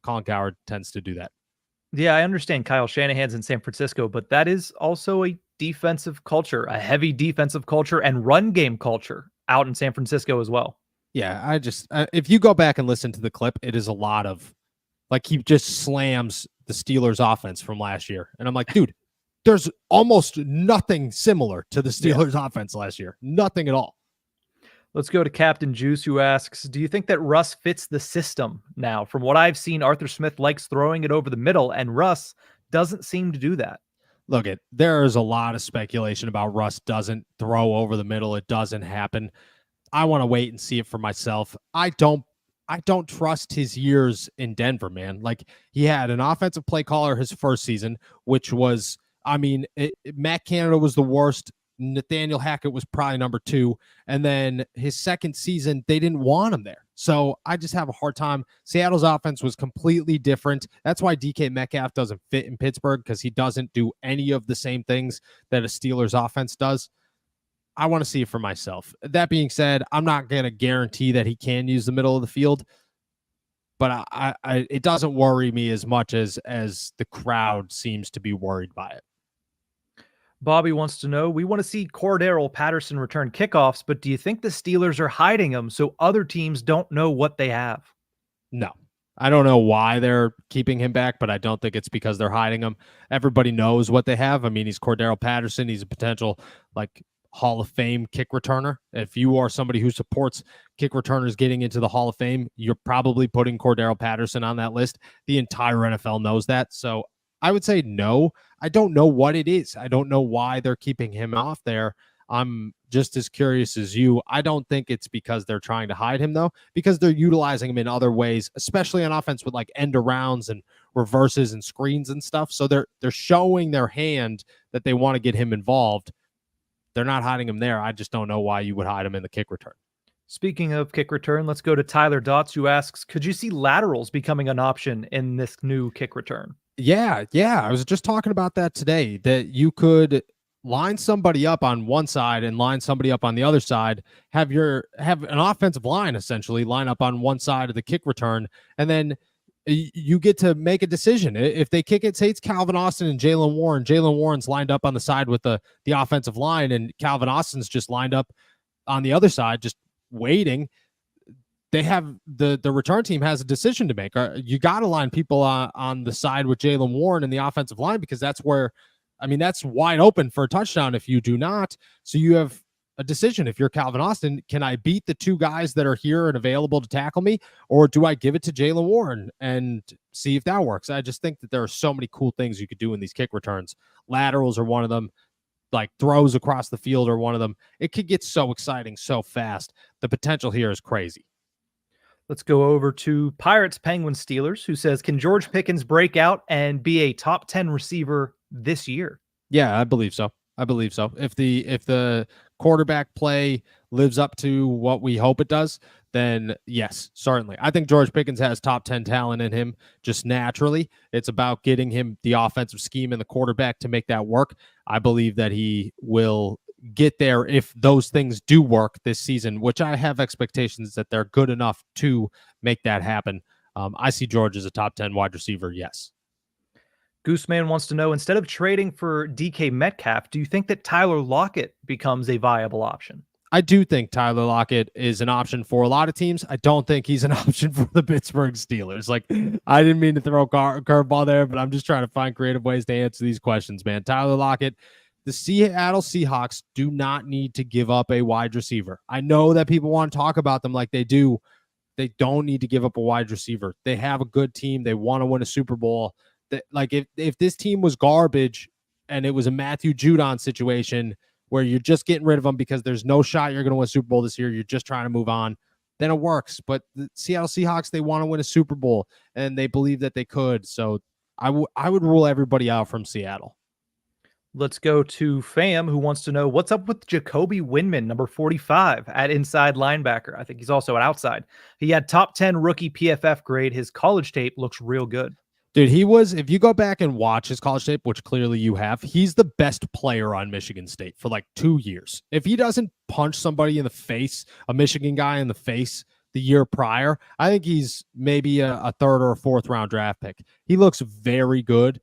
Colin Cowherd tends to do that. Yeah, I understand Kyle Shanahan's in San Francisco, but that is also a defensive culture, a heavy defensive culture and run game culture out in San Francisco as well. Yeah, if you go back and listen to the clip, it is a lot of, like, he just slams the Steelers offense from last year. And I'm like, dude, there's almost nothing similar to the Steelers offense last year. Nothing at all. Let's go to Captain Juice, who asks, do you think that Russ fits the system now? From what I've seen, Arthur Smith likes throwing it over the middle, and Russ doesn't seem to do that. Look, there's a lot of speculation about Russ doesn't throw over the middle. It doesn't happen. I want to wait and see it for myself. I don't trust his years in Denver, man. Like, he had an offensive play caller his first season, which was, Matt Canada was the worst. Nathaniel Hackett was probably number 2. And then his second season, they didn't want him there. So I just have a hard time. Seattle's offense was completely different. That's why DK Metcalf doesn't fit in Pittsburgh, because he doesn't do any of the same things that a Steelers offense does. I want to see it for myself. That being said, I'm not going to guarantee that he can use the middle of the field, but it doesn't worry me as much as the crowd seems to be worried by it. Bobby wants to know, we want to see Cordarrelle Patterson return kickoffs, but do you think the Steelers are hiding him so other teams don't know what they have? No. I don't know why they're keeping him back, but I don't think it's because they're hiding him. Everybody knows what they have. He's Cordarrelle Patterson. He's a potential, like, Hall of Fame kick returner. If you are somebody who supports kick returners getting into the Hall of Fame, you're probably putting Cordarrelle Patterson on that list. The entire NFL knows that. So I would say no. I don't know what it is. I don't know why they're keeping him off there. I'm just as curious as you. I don't think it's because they're trying to hide him, though, because they're utilizing him in other ways, especially on offense with like end arounds and reverses and screens and stuff. So they're showing their hand that they want to get him involved. They're not hiding him there. I just don't know why you would hide him in the kick return. Speaking of kick return, let's go to Tyler Dotz, who asks, could you see laterals becoming an option in this new kick return? Yeah. I was just talking about that today, that you could line somebody up on one side and line somebody up on the other side, have an offensive line essentially line up on one side of the kick return, and then you get to make a decision. If they kick it, say it's Calvin Austin and Jaylen Warren. Jaylen Warren's lined up on the side with the offensive line, and Calvin Austin's just lined up on the other side, just waiting. They have the return team has a decision to make. You got to line people on the side with Jaylen Warren in the offensive line, because that's where, that's wide open for a touchdown if you do not. So you have a decision. If you're Calvin Austin, can I beat the two guys that are here and available to tackle me, or do I give it to Jaylen Warren and see if that works? I just think that there are so many cool things you could do in these kick returns. Laterals are one of them. Like throws across the field are one of them. It could get so exciting so fast. The potential here is crazy. Let's go over to Pirates, Penguins, Steelers, who says, can George Pickens break out and be a top 10 receiver this year? Yeah, I believe so. If the quarterback play lives up to what we hope it does, then yes, certainly. I think George Pickens has top 10 talent in him just naturally. It's about getting him the offensive scheme and the quarterback to make that work. I believe that he will get there if those things do work this season, which I have expectations that they're good enough to make that happen. I see George as a top 10 wide receiver, yes. Gooseman wants to know, instead of trading for DK Metcalf, do you think that Tyler Lockett becomes a viable option? I do think Tyler Lockett is an option for a lot of teams. I don't think he's an option for the Pittsburgh Steelers. Like, I didn't mean to throw a curveball there, but I'm just trying to find creative ways to answer these questions, man. Tyler Lockett, the Seattle Seahawks do not need to give up a wide receiver. I know that people want to talk about them like they do. They don't need to give up a wide receiver. They have a good team. They want to win a Super Bowl. Like, if this team was garbage and it was a Matthew Judon situation where you're just getting rid of them because there's no shot you're going to win a Super Bowl this year, you're just trying to move on, then it works. But the Seattle Seahawks, they want to win a Super Bowl, and they believe that they could. So I would rule everybody out from Seattle. Let's go to Fam, who wants to know, what's up with Jacoby Windman, number 45 at inside linebacker? I think he's also at outside. He had top 10 rookie PFF grade. His college tape looks real good. Dude, he was, if you go back and watch his college tape, which clearly you have, he's the best player on Michigan State for like 2 years. If he doesn't punch somebody in the face, a Michigan guy in the face the year prior, I think he's maybe a third or a fourth round draft pick. He looks very good.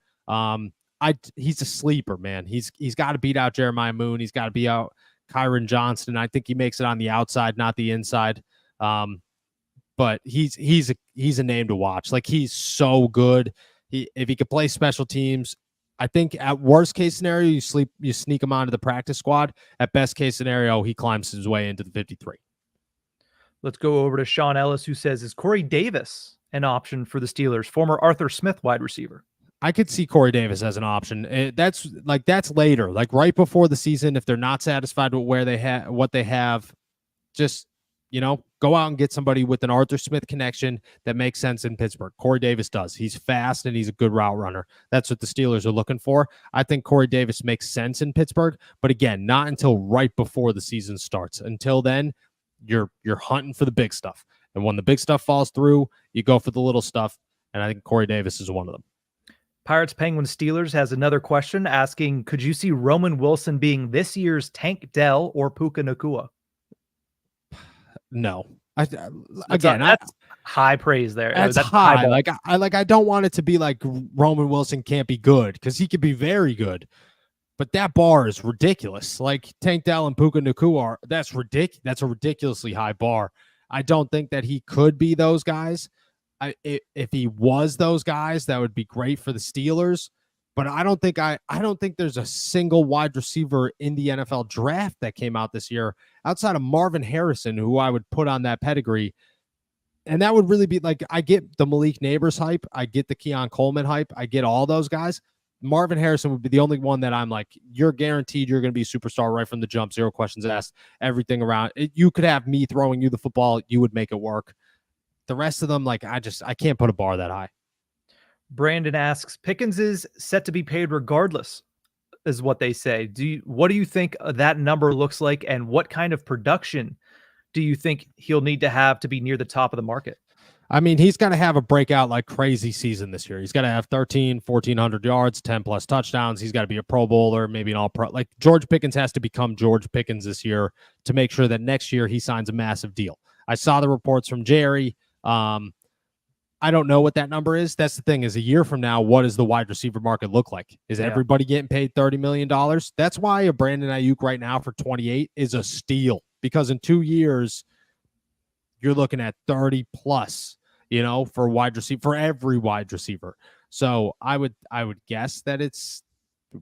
He's a sleeper, man. He's got to beat out Jeremiah Moon. He's got to beat out Kyron Johnston. I think he makes it on the outside, not the inside. But he's a name to watch. Like, he's so good. If he could play special teams, I think at worst case scenario, you sneak him onto the practice squad. At best case scenario, he climbs his way into the 53. Let's go over to Sean Ellis, who says, is Corey Davis an option for the Steelers? Former Arthur Smith wide receiver. I could see Corey Davis as an option. That's later, like right before the season. If they're not satisfied with what they have, just, go out and get somebody with an Arthur Smith connection that makes sense in Pittsburgh. Corey Davis does. He's fast and he's a good route runner. That's what the Steelers are looking for. I think Corey Davis makes sense in Pittsburgh, but again, not until right before the season starts. Until then, you're hunting for the big stuff. And when the big stuff falls through, you go for the little stuff. And I think Corey Davis is one of them. Pirates, Penguins, Steelers has another question asking, could you see Roman Wilson being this year's Tank Dell or Puka Nacua? No. That's high praise there. That's high. I don't want it to be like Roman Wilson can't be good, because he could be very good. But that bar is ridiculous. Like Tank Dell and Puka Nacua that's ridiculous. That's a ridiculously high bar. I don't think that he could be those guys. If he was those guys, that would be great for the Steelers. But I don't think there's a single wide receiver in the NFL draft that came out this year outside of Marvin Harrison, who I would put on that pedigree. And that would really be like, I get the Malik Neighbors hype. I get the Keon Coleman hype. I get all those guys. Marvin Harrison would be the only one that I'm like, you're guaranteed you're going to be a superstar right from the jump. Zero questions asked, everything around it. You could have me throwing you the football. You would make it work. The rest of them, like, I can't put a bar that high. Brandon asks, Pickens is set to be paid regardless, is what they say. What do you think that number looks like, and what kind of production do you think he'll need to have to be near the top of the market? I mean, he's got to have a breakout like crazy season this year. He's got to have 1,400 yards, 10 plus touchdowns. He's got to be a Pro Bowler, maybe an All-Pro. Like, George Pickens has to become George Pickens this year to make sure that next year he signs a massive deal. I saw the reports from Jerry. I don't know what that number is. That's the thing, is a year from now, what does the wide receiver market look like? Is everybody getting paid $30 million? That's why a Brandon Aiyuk right now for 28 is a steal, because in 2 years, you're looking at 30 plus, for wide receiver, for every wide receiver. So I would guess that it's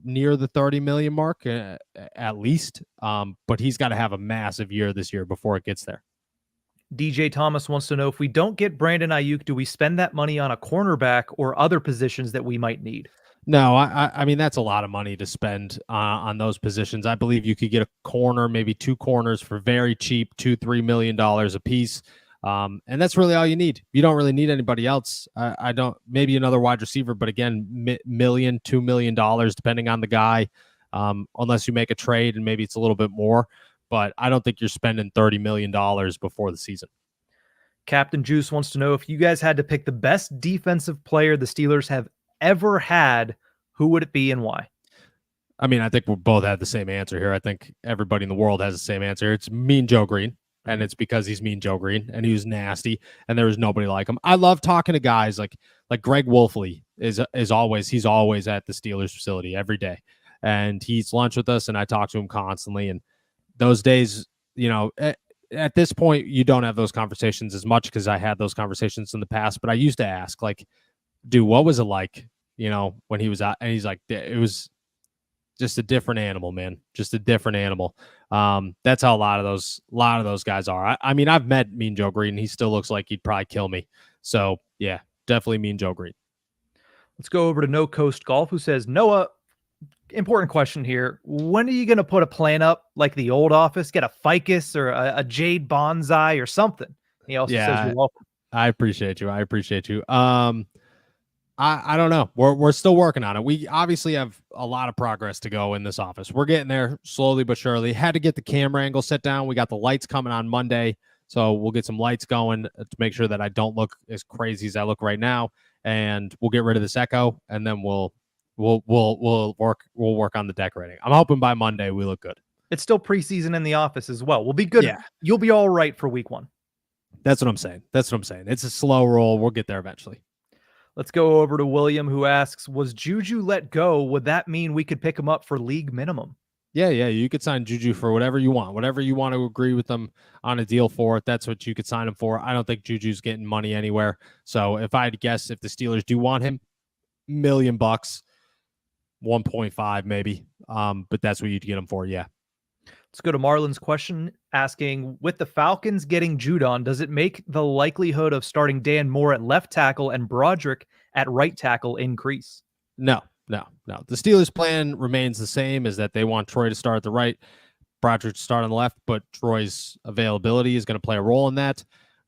near the 30 million mark at least. But he's got to have a massive year this year before it gets there. DJ Thomas wants to know, if we don't get Brandon Aiyuk, do we spend that money on a cornerback or other positions that we might need? No, I mean, that's a lot of money to spend on those positions. I believe you could get a corner, maybe two corners for very cheap, $2-3 million a piece. And that's really all you need. You don't really need anybody else. I don't, maybe another wide receiver, but again, $2 million, depending on the guy, unless you make a trade and maybe it's a little bit more. But I don't think you're spending $30 million before the season. Captain Juice wants to know, if you guys had to pick the best defensive player the Steelers have ever had, who would it be and why? I mean, I think we both had the same answer here. I think everybody in the world has the same answer. It's Mean Joe Green, and it's because he's Mean Joe Green, and he was nasty, and there was nobody like him. I love talking to guys like Greg Wolfley he's always at the Steelers facility every day, and he eats lunch with us, and I talk to him constantly. And those days, at this point, you don't have those conversations as much because I had those conversations in the past, but I used to ask, like, dude, what was it like, when he was out? And he's like, it was just a different animal, man. Just a different animal. That's how a lot of those guys are. I mean, I've met Mean Joe Green. He still looks like he'd probably kill me. So yeah, definitely Mean Joe Green. Let's go over to No Coast Golf, who says, Noah, important question here. When are you going to put a plan up like the old office? Get a ficus or a jade bonsai or something? He also says, you're welcome. I appreciate you. I don't know. We're still working on it. We obviously have a lot of progress to go in this office. We're getting there slowly but surely. Had to get the camera angle set down. We got the lights coming on Monday, so we'll get some lights going to make sure that I don't look as crazy as I look right now. And we'll get rid of this echo, and then we'll work on the decorating. I'm hoping by Monday we look good. It's still preseason in the office as well. We'll be good. Yeah. You'll be all right for week 1. That's what I'm saying. It's a slow roll. We'll get there eventually. Let's go over to William, who asks, was Juju let go? Would that mean we could pick him up for league minimum? Yeah. You could sign Juju for whatever you want. Whatever you want to agree with them on a deal for, that's what you could sign him for. I don't think Juju's getting money anywhere. So if I had to guess, if the Steelers do want him, $1 million, 1.5 maybe. But that's what you'd get him for. Yeah. Let's go to Marlon's question, asking, with the Falcons getting Judon, does it make the likelihood of starting Dan Moore at left tackle and Broderick at right tackle increase? No. The Steelers' plan remains the same, is that they want Troy to start at the right, Broderick to start on the left, but Troy's availability is going to play a role in that.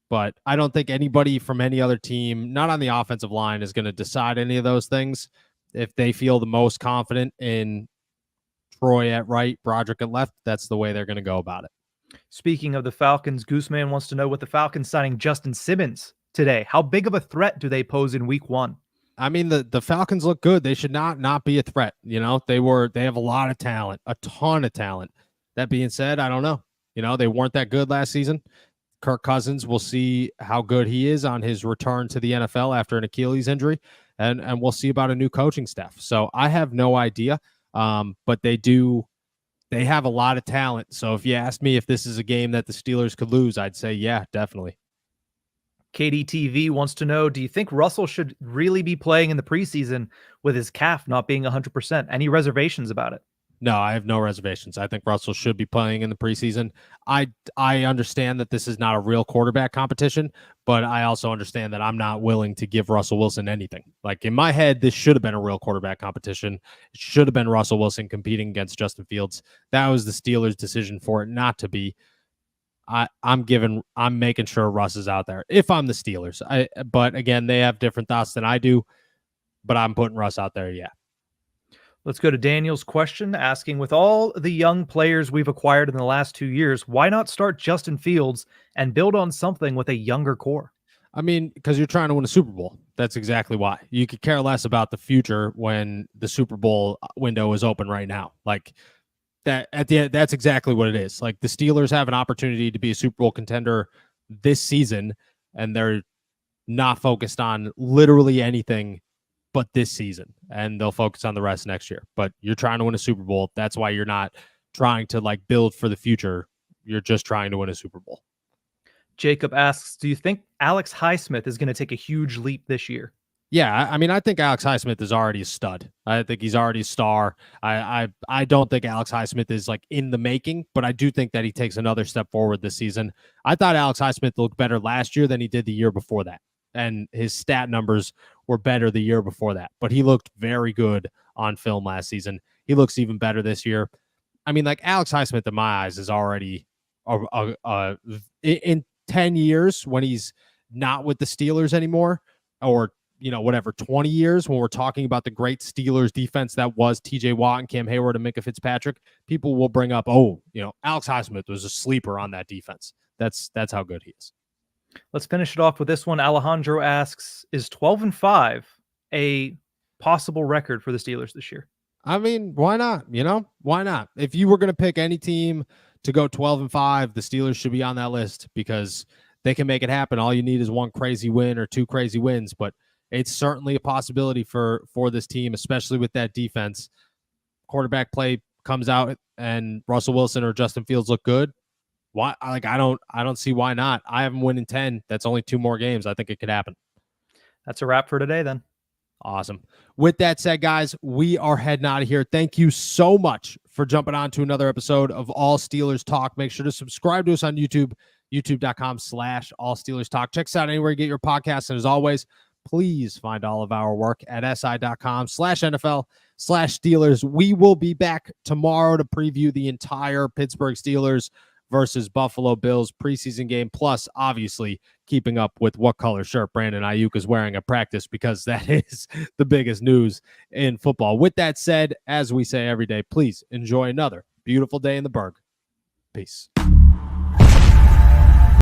But I don't think anybody from any other team, not on the offensive line, is going to decide any of those things. If they feel the most confident in Troy at right, Broderick at left, that's the way they're going to go about it. Speaking of the Falcons, Gooseman wants to know, with the Falcons signing Justin Simmons today, how big of a threat do they pose in week 1? I mean, the Falcons look good. They should not be a threat. They have a lot of talent, a ton of talent. That being said, I don't know. They weren't that good last season. Kirk Cousins, we'll see how good he is on his return to the NFL after an Achilles injury, and we'll see about a new coaching staff. So I have no idea. But they have a lot of talent. So if you ask me if this is a game that the Steelers could lose, I'd say, yeah, definitely. KDTV wants to know, do you think Russell should really be playing in the preseason with his calf not being 100%? Any reservations about it? No, I have no reservations. I think Russell should be playing in the preseason. I understand that this is not a real quarterback competition, but I also understand that I'm not willing to give Russell Wilson anything. Like, in my head, this should have been a real quarterback competition. It should have been Russell Wilson competing against Justin Fields. That was the Steelers' decision for it not to be. I'm making sure Russ is out there if I'm the Steelers. But again, they have different thoughts than I do, but I'm putting Russ out there. Yeah. Let's go to Daniel's question, asking, with all the young players we've acquired in the last 2 years, why not start Justin Fields and build on something with a younger core? I mean, because you're trying to win a Super Bowl. That's exactly why. You could care less about the future when the Super Bowl window is open right now. Like, that at the end, that's exactly what it is. Like, the Steelers have an opportunity to be a Super Bowl contender this season, and they're not focused on literally anything but this season, and they'll focus on the rest next year. But you're trying to win a Super Bowl. That's why you're not trying to build for the future. You're just trying to win a Super Bowl. Jacob asks, do you think Alex Highsmith is going to take a huge leap this year? Yeah, I mean, I think Alex Highsmith is already a stud. I think he's already a star. I don't think Alex Highsmith is like in the making, but I do think that he takes another step forward this season. I thought Alex Highsmith looked better last year than he did the year before that, and his stat numbers were better the year before that. But he looked very good on film last season. He looks even better this year. I mean, like Alex Highsmith in my eyes is already in 10 years when he's not with the Steelers anymore, or whatever, 20 years when we're talking about the great Steelers defense that was TJ Watt and Cam Hayward and Minka Fitzpatrick, people will bring up, Alex Highsmith was a sleeper on that defense. That's how good he is. Let's finish it off with this one. Alejandro asks, is 12-5 a possible record for the Steelers this year? I mean, why not? Why not? If you were going to pick any team to go 12-5, the Steelers should be on that list because they can make it happen. All you need is one crazy win or two crazy wins, but it's certainly a possibility for this team, especially with that defense. Quarterback play comes out and Russell Wilson or Justin Fields look good. Why? I don't see why not. I have them winning 10. That's only 2 more games. I think it could happen. That's a wrap for today then. Awesome. With that said, guys, we are heading out of here. Thank you so much for jumping on to another episode of All Steelers Talk. Make sure to subscribe to us on YouTube, youtube.com/All Steelers Talk. Check us out anywhere you get your podcasts. And as always, please find all of our work at si.com/NFL/Steelers. We will be back tomorrow to preview the entire Pittsburgh Steelers versus Buffalo Bills preseason game, plus obviously keeping up with what color shirt Brandon Aiyuk is wearing at practice, because that is the biggest news in football. With that said, as we say every day, please enjoy another beautiful day in the Berg. Peace.